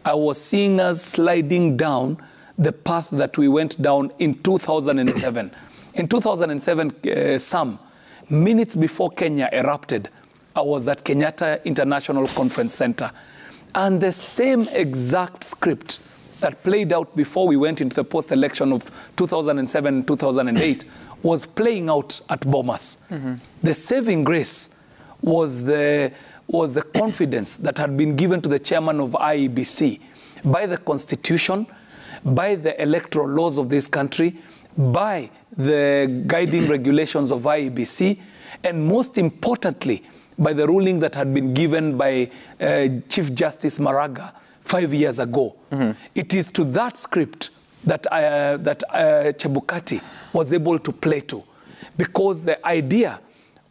I was seeing us sliding down the path that we went down in 2007. In 2007, some minutes before Kenya erupted, I was at Kenyatta International Conference Center. And the same exact script that played out before we went into the post-election of 2007, 2008 was playing out at Bomas. The saving grace was the confidence that had been given to the chairman of IEBC by the Constitution, by the electoral laws of this country, by the guiding regulations of IEBC, and most importantly, by the ruling that had been given by Chief Justice Maraga 5 years ago. It is to that script that Chebukati was able to play to, because the idea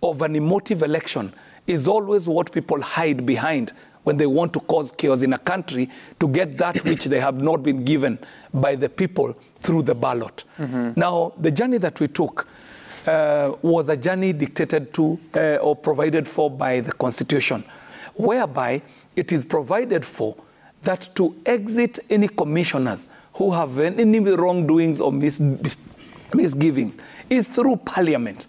of an emotive election is always what people hide behind when they want to cause chaos in a country to get that which they have not been given by the people through the ballot. Now, the journey that we took was a journey dictated to or provided for by the Constitution, whereby it is provided for that to exit any commissioners who have any wrongdoings or misgivings is through Parliament.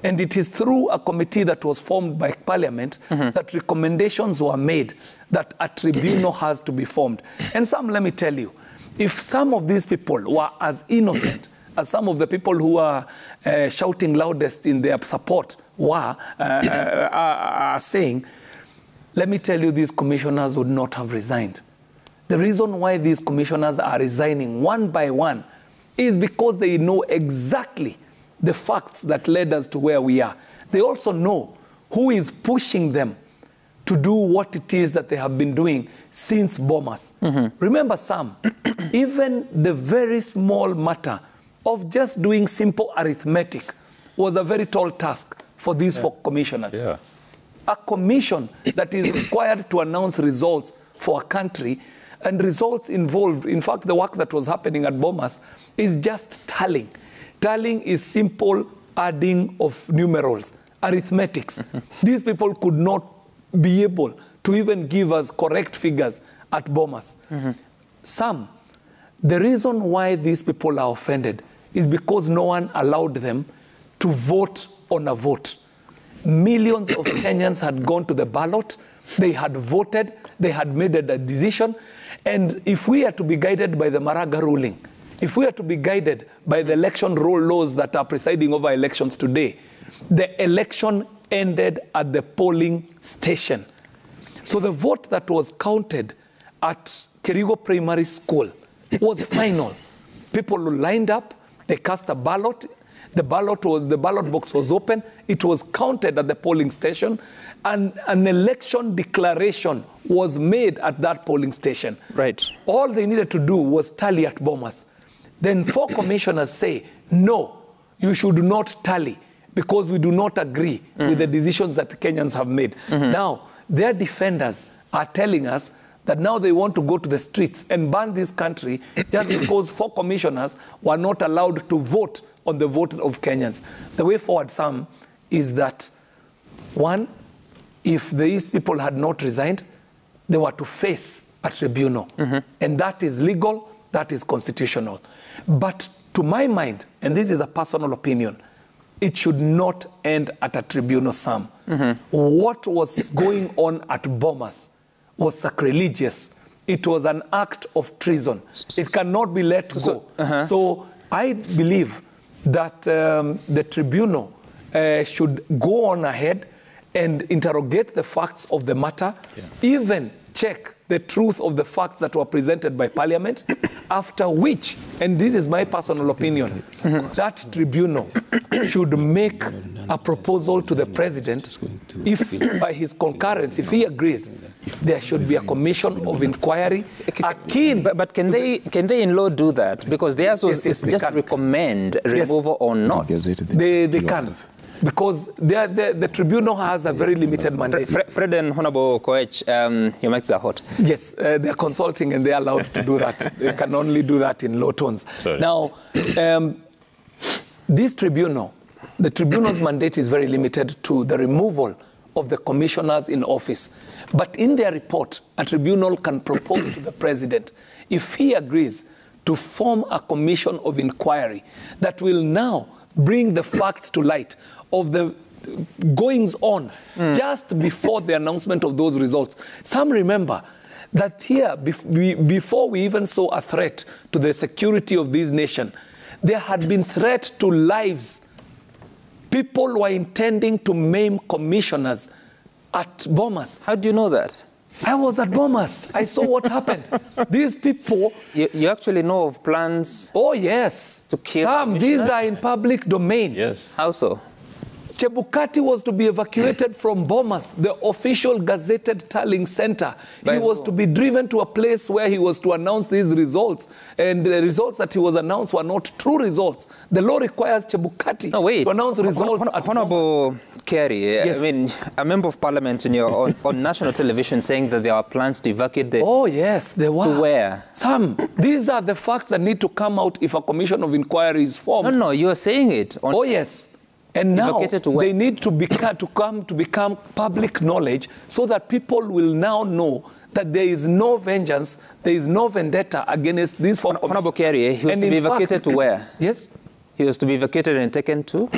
And it is through a committee that was formed by Parliament that recommendations were made that a tribunal has to be formed. And some, let me tell you, if some of these people were as innocent as some of the people who are shouting loudest in their support are saying, let me tell you, these commissioners would not have resigned. The reason why these commissioners are resigning one by one is because they know exactly the facts that led us to where we are. They also know who is pushing them to do what it is that they have been doing since Bomas. Remember, Sam, even the very small matter of just doing simple arithmetic was a very tall task for these four commissioners. A commission that is required to announce results for a country, and results involved, in fact, the work that was happening at Bomas is just tallying. Tallying is simple adding of numerals, arithmetics. These people could not be able to even give us correct figures at Bomas. Some, the reason why these people are offended is because no one allowed them to vote on a vote. Millions of Kenyans had gone to the ballot, they had voted, they had made a decision, and if we are to be guided by the Maraga ruling, if we are to be guided by the election laws that are presiding over elections today, the election ended at the polling station. So the vote that was counted at Kerigo Primary School was final. People lined up, they cast a ballot. The ballot box was open. It was counted at the polling station, and an election declaration was made at that polling station. Right. All they needed to do was tally at Bomas. Then four commissioners say, no, you should not tally because we do not agree with the decisions that the Kenyans have made. Now, their defenders are telling us that now they want to go to the streets and ban this country just because four commissioners were not allowed to vote on the vote of Kenyans. The way forward, Sam, is that, one, if these people had not resigned, they were to face a tribunal. And that is legal, that is constitutional. But to my mind, and this is a personal opinion, it should not end at a tribunal, Sam. What was going on at Bomas was sacrilegious. It was an act of treason. It cannot be let go. So I believe that the tribunal should go on ahead and interrogate the facts of the matter, even check the truth of the facts that were presented by Parliament, after which, and this is my personal opinion, that tribunal should make a proposal to the president, if by his concurrence, if he agrees, there should be a commission of inquiry akin. But can they in law do that? Because theirs is just recommend removal or not. They can. Because the tribunal has a very limited mandate. Fred and Honorable Koech, your mics are hot. Yes, they're consulting and they're allowed to do that. They can only do that in low tones. Sorry. Now, this tribunal, the tribunal's mandate is very limited to the removal of the commissioners in office. But in their report, a tribunal can propose to the president, if he agrees, to form a commission of inquiry that will now bring the facts to light of the goings on just before the announcement of those results. Some remember that here, before we even saw a threat to the security of this nation, there had been threat to lives. People were intending to maim commissioners at Bomas. How do you know that? I was at Bomas. I saw what happened. These people... You actually know of plans... Oh, yes. To kill Some, these are in public domain. Yes. How so? Chebukati was to be evacuated from Bomas, the official gazetted tallying center. He was to be driven to a place where he was to announce these results. And the results that he was announced were not true results. The law requires Chebukati to announce results at Honorable Kerry, yes. I mean, a member of parliament in your on national television saying that there are plans to evacuate the... Oh, yes, there were. To where? Some. These are the facts that need to come out if a commission of inquiry is formed. No, you are saying it. Oh, yes. And now they need to become public knowledge so that people will now know that there is no vengeance, there is no vendetta against these four. Honorable Kerry, he was to be evacuated to where? Yes? He was to be evacuated and taken to?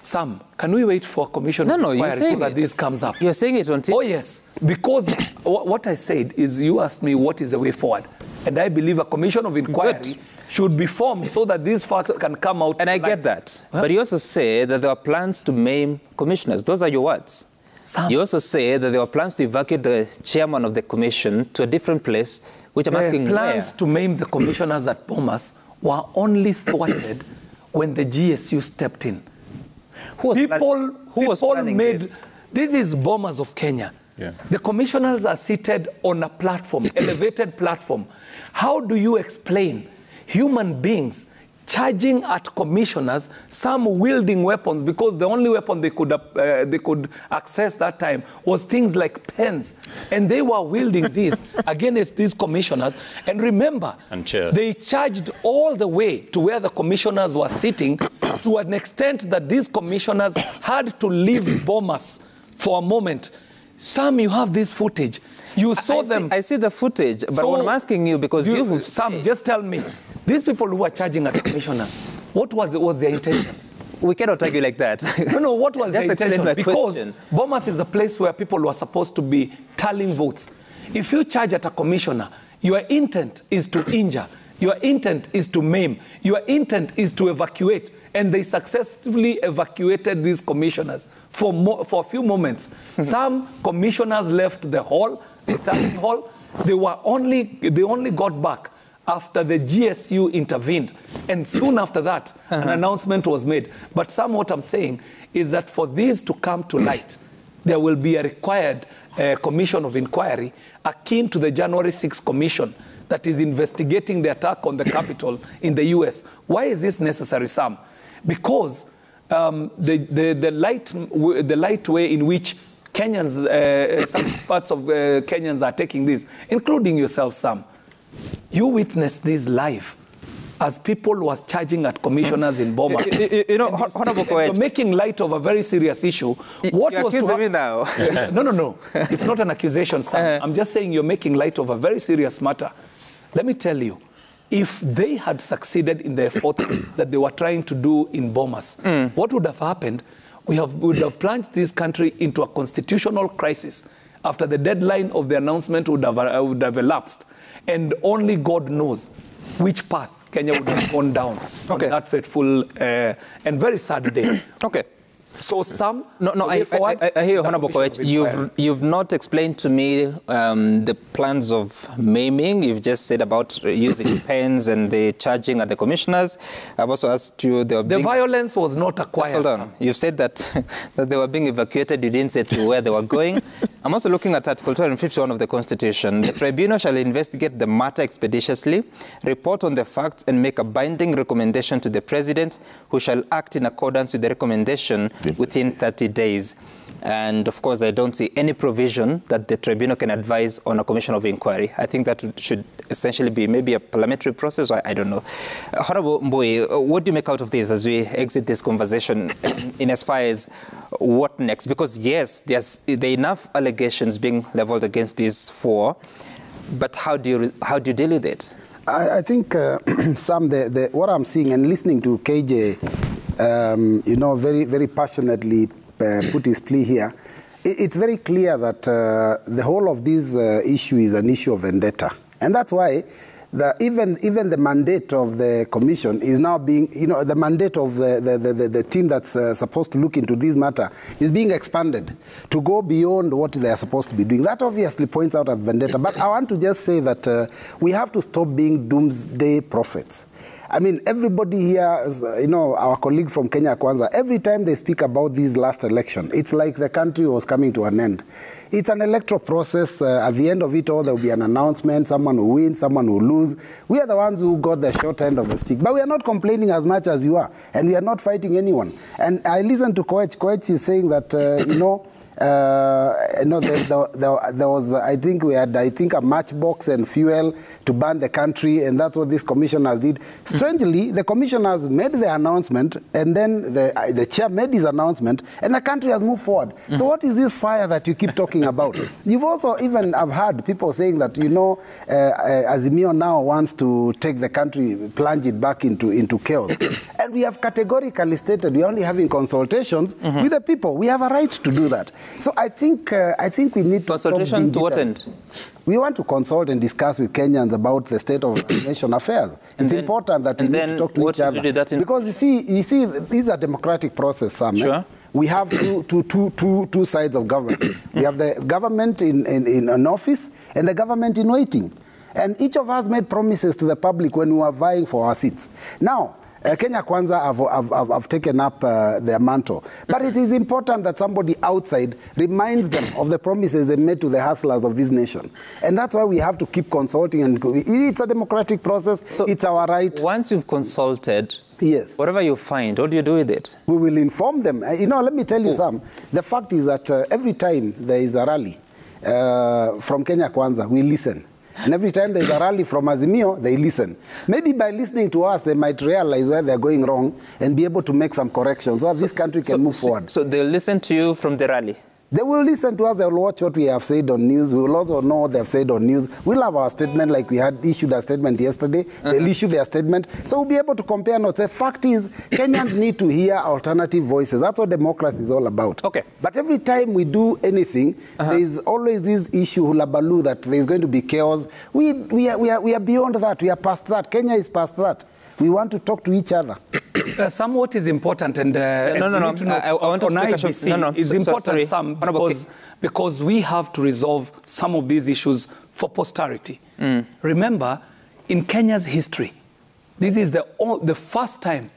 Some. Can we wait for a commission of inquiry so that this comes up? You're saying it on TV? Oh, yes. Because what I said is you asked me what is the way forward. And I believe a commission of inquiry should be formed so that these facts can come out. And I get that. Huh? But you also say that there are plans to maim commissioners. Those are your words. Some. You also say that there are plans to evacuate the chairman of the commission to a different place, which I'm asking where? Plans to maim the commissioners at Bomas were only thwarted when the GSU stepped in. Who was planning this? This is Bomas of Kenya. Yeah. The commissioners are seated on a platform, elevated platform. How do you explain human beings charging at commissioners, some wielding weapons, because the only weapon they could access that time was things like pens, and they were wielding these against these commissioners. And remember, they charged all the way to where the commissioners were sitting, to an extent that these commissioners had to leave Bomas for a moment. Some, you have this footage. You saw them. I see the footage, but what I'm asking you, because you've... Some, just tell me, these people who are charging at the commissioners, what was their intention? We cannot argue like that. No, what was their intention? Because question. Bomas is a place where people were supposed to be tallying votes. If you charge at a commissioner, your intent is to injure, your intent is to maim, your intent is to evacuate, and they successfully evacuated these commissioners for a few moments. Some commissioners left the hall, the tallying hall. They only got back after the GSU intervened. And soon after that, an announcement was made. But what I'm saying is that for these to come to light, there will be a required commission of inquiry akin to the January 6th commission that is investigating the attack on the Capitol in the US. Why is this necessary, Sam? Because the light way in which Kenyans, some parts of Kenyans are taking this, including yourself, Sam, you witnessed this live as people were charging at commissioners in Boma. You're making light of a very serious issue. What you're accusing me now? No. It's not an accusation, Sam. I'm just saying you're making light of a very serious matter. Let me tell you, if they had succeeded in the efforts that they were trying to do in Bomas, what would have happened? We would have plunged this country into a constitutional crisis after the deadline of the announcement would have elapsed. And only God knows which path Kenya would have gone down on that fateful and very sad day. Okay. So some... I hear you, Honorable Koech. You've not explained to me the plans of maiming. You've just said about using pens and the charging at the commissioners. I've also asked you... The violence was not acquired. Hold on. You've said that they were being evacuated. You didn't say to where they were going. I'm also looking at Article 251 of the Constitution. The tribunal shall investigate the matter expeditiously, report on the facts, and make a binding recommendation to the President, who shall act in accordance with the recommendation within 30 days. And of course, I don't see any provision that the tribunal can advise on a commission of inquiry. I think that should essentially be maybe a parliamentary process, or I don't know. Honorable Mbui, what do you make out of this as we exit this conversation in as far as what next? Because yes, there are enough allegations being leveled against these four, but how do you deal with it? I think, Sam, what I'm seeing and listening to KJ, you know, very, very passionately put his plea here, it's very clear that the whole of this issue is an issue of vendetta. And that's why even the mandate of the commission is now being, you know, the mandate of the team that's supposed to look into this matter is being expanded to go beyond what they are supposed to be doing. That obviously points out at vendetta. But I want to just say that we have to stop being doomsday prophets. I mean, everybody here, you know, our colleagues from Kenya Kwanza, every time they speak about this last election, it's like the country was coming to an end. It's an electoral process. At the end of it all, there will be an announcement. Someone will win, someone will lose. We are the ones who got the short end of the stick. But we are not complaining as much as you are. And we are not fighting anyone. And I listened to Koech. Koech is saying that, you know, there was, I think we had, a matchbox and fuel to burn the country, and that's what these commissioners did. Strangely, the commissioners made the announcement, and then the chair made his announcement, and the country has moved forward. So what is this fire that you keep talking about? You've also even, I've heard people saying that, you know, Azimio now wants to take the country, plunge it back into chaos. And we have categorically stated we're only having consultations with the people. We have a right to do that. So I think we need to consultation to what end? We want to consult and discuss with Kenyans about the state of nation affairs. It's important that we need to talk to each other. Because you see, it's a democratic process, Sam. Sure. We have two sides of government. We have the government in an office and the government in waiting. And each of us made promises to the public when we were vying for our seats. Now, Kenya Kwanza have taken up their mantle. But it is important that somebody outside reminds them of the promises they made to the hustlers of this nation. And that's why we have to keep consulting. And it's a democratic process. So it's our right. Once you've consulted, yes, whatever you find, what do you do with it? We will inform them. You know, let me tell you, Sam, the fact is that every time there is a rally from Kenya Kwanza, we listen. And every time there's a rally from Azimio, they listen. Maybe by listening to us, they might realize where they're going wrong and be able to make some corrections so this country can move forward. So they'll listen to you from the rally? They will listen to us. They will watch what we have said on news. We will also know what they have said on news. We'll have our statement like we had issued a statement yesterday. They'll issue their statement. So we'll be able to compare notes. The fact is, Kenyans need to hear alternative voices. That's what democracy is all about. Okay. But every time we do anything, there is always this issue, hulabaloo, that there is going to be chaos. We are beyond that. We are past that. Kenya is past that. We want to talk to each other. Somewhat is important, and I want to on IEBC is important, because we have to resolve some of these issues for posterity. Remember, in Kenya's history, this is the first time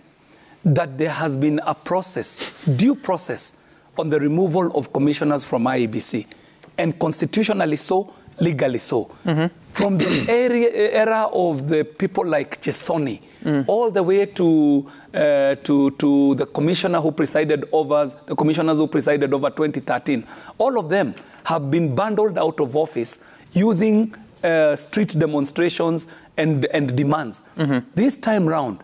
that there has been a process, due process, on the removal of commissioners from IEBC, and constitutionally so, legally so. From the era of the people like Chesoni, all the way to the commissioner who presided over, the commissioners who presided over 2013, all of them have been bundled out of office using street demonstrations and demands. This time round,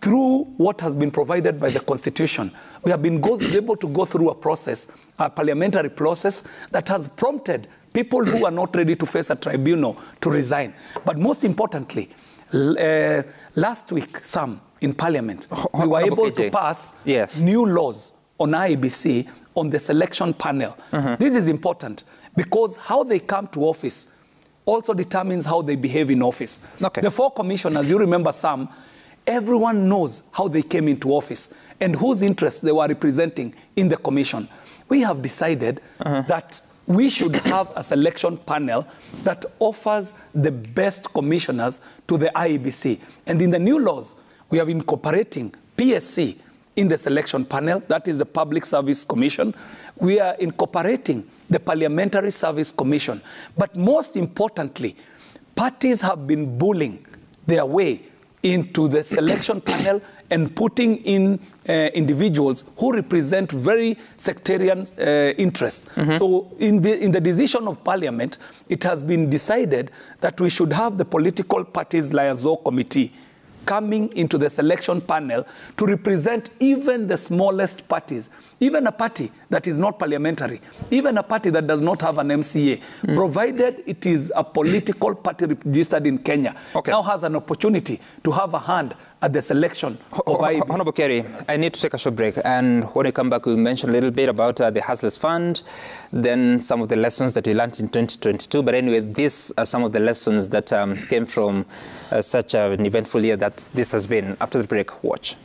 through what has been provided by the Constitution, we have been able to go through a process, a parliamentary process, that has prompted people who are not ready to face a tribunal to resign. But most importantly, last week, Sam, in Parliament, we were able to pass new laws on IEBC on the selection panel. This is important because how they come to office also determines how they behave in office. The four commissioners, you remember, Sam, everyone knows how they came into office and whose interests they were representing in the commission. We have decided that we should have a selection panel that offers the best commissioners to the IEBC. And in the new laws, we are incorporating PSC in the selection panel, that is the Public Service Commission. We are incorporating the Parliamentary Service Commission. But most importantly, parties have been bullying their way into the selection panel and putting in individuals who represent very sectarian interests. So in the decision of Parliament, it has been decided that we should have the Political Parties Liaison Committee coming into the selection panel to represent even the smallest parties, even a party that is not parliamentary, even a party that does not have an MCA, provided it is a political party registered in Kenya, now has an opportunity to have a hand at the selection of IEBC. Honorable Kerry, I need to take a short break, and when we come back, we'll mention a little bit about the Hustlers Fund, then some of the lessons that we learned in 2022. But anyway, these are some of the lessons that came from such an eventful year that this has been. After the break, watch.